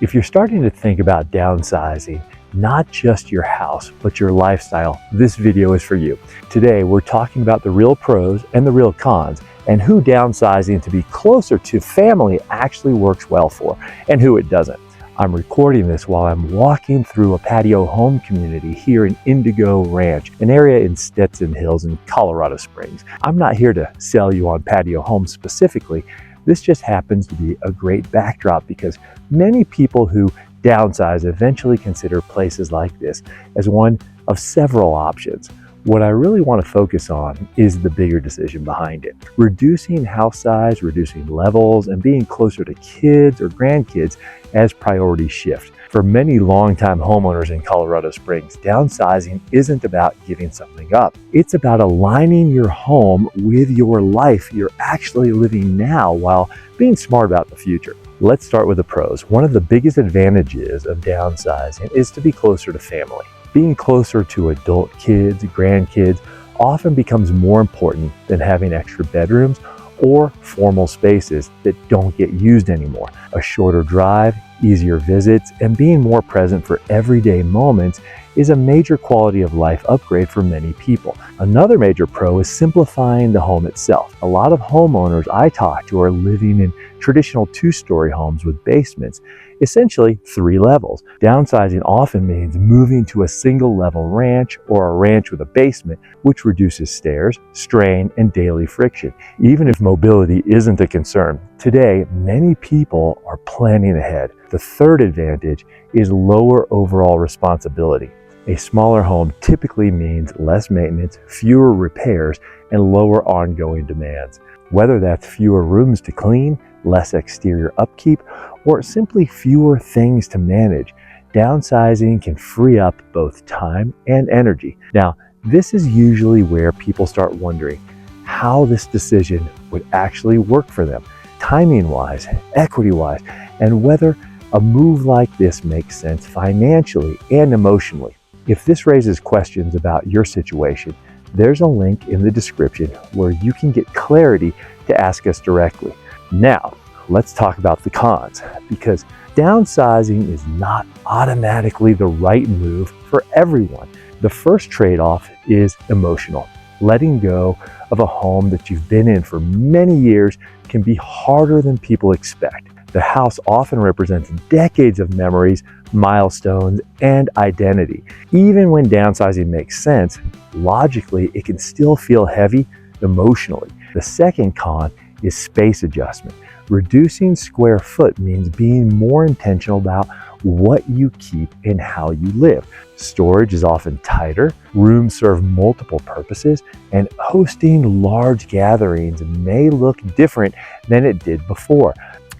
If you're starting to think about downsizing, not just your house, but your lifestyle, this video is for you. Today, we're talking about the real pros and the real cons, and who downsizing to be closer to family actually works well for, and who it doesn't. I'm recording this while I'm walking through a patio home community here in Indigo Ranch, an area in Stetson Hills in Colorado Springs. I'm not here to sell you on patio homes specifically. This just happens to be a great backdrop because many people who downsize eventually consider places like this as one of several options. What I really want to focus on is the bigger decision behind it. Reducing house size, reducing levels, and being closer to kids or grandkids as priorities shift. For many longtime homeowners in Colorado Springs, downsizing isn't about giving something up. It's about aligning your home with your life you're actually living now while being smart about the future. Let's start with the pros. One of the biggest advantages of downsizing is to be closer to family. Being closer to adult kids, grandkids, often becomes more important than having extra bedrooms or formal spaces that don't get used anymore. A shorter drive, easier visits, and being more present for everyday moments is a major quality of life upgrade for many people. Another major pro is simplifying the home itself. A lot of homeowners I talk to are living in traditional two-story homes with basements, essentially 3 levels. Downsizing often means moving to a single-level ranch or a ranch with a basement, which reduces stairs, strain, and daily friction. Even if mobility isn't a concern, today many people are planning ahead. The third advantage is lower overall responsibility. A smaller home typically means less maintenance, fewer repairs, and lower ongoing demands. Whether that's fewer rooms to clean, less exterior upkeep, or simply fewer things to manage, downsizing can free up both time and energy. Now, this is usually where people start wondering how this decision would actually work for them, timing-wise, equity-wise, and whether a move like this makes sense financially and emotionally. If this raises questions about your situation, there's a link in the description where you can get clarity to ask us directly. Now, let's talk about the cons, because downsizing is not automatically the right move for everyone. The first trade-off is emotional. Letting go of a home that you've been in for many years can be harder than people expect. The house often represents decades of memories, milestones, and identity. Even when downsizing makes sense, logically, it can still feel heavy emotionally. The second con is space adjustment. Reducing square foot means being more intentional about what you keep and how you live. Storage is often tighter, rooms serve multiple purposes, and hosting large gatherings may look different than it did before.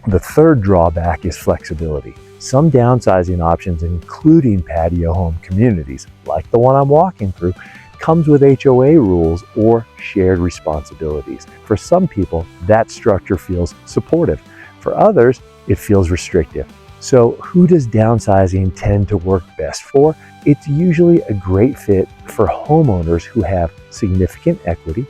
The third drawback is flexibility. Some downsizing options, including patio home communities, like the one I'm walking through, comes with HOA rules or shared responsibilities. For some people, that structure feels supportive. For others, it feels restrictive. So who does downsizing tend to work best for? It's usually a great fit for homeowners who have significant equity,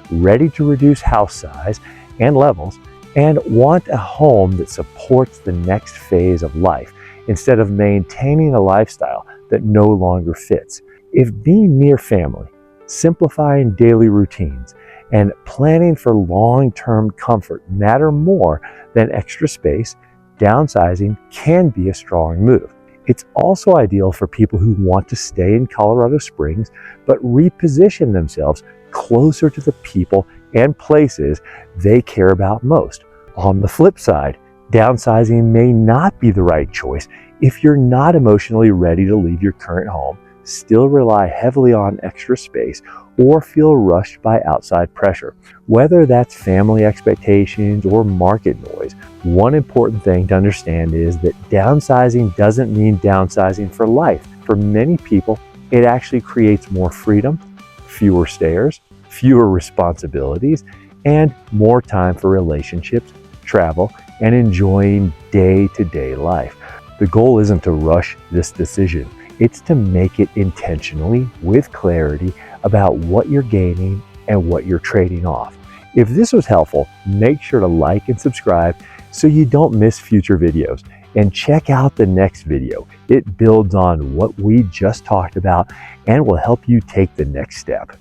ready to reduce house size and levels, and want a home that supports the next phase of life instead of maintaining a lifestyle that no longer fits. If being near family, simplifying daily routines, and planning for long-term comfort matter more than extra space, downsizing can be a strong move. It's also ideal for people who want to stay in Colorado Springs but reposition themselves closer to the people and places they care about most. On the flip side, downsizing may not be the right choice if you're not emotionally ready to leave your current home, still rely heavily on extra space, or feel rushed by outside pressure. Whether that's family expectations or market noise, one important thing to understand is that downsizing doesn't mean downsizing for life. For many people, it actually creates more freedom, fewer stairs, fewer responsibilities, and more time for relationships, travel, and enjoying day-to-day life. The goal isn't to rush this decision. It's to make it intentionally with clarity about what you're gaining and what you're trading off. If this was helpful, make sure to like and subscribe so you don't miss future videos. and check out the next video. It builds on what we just talked about and will help you take the next step.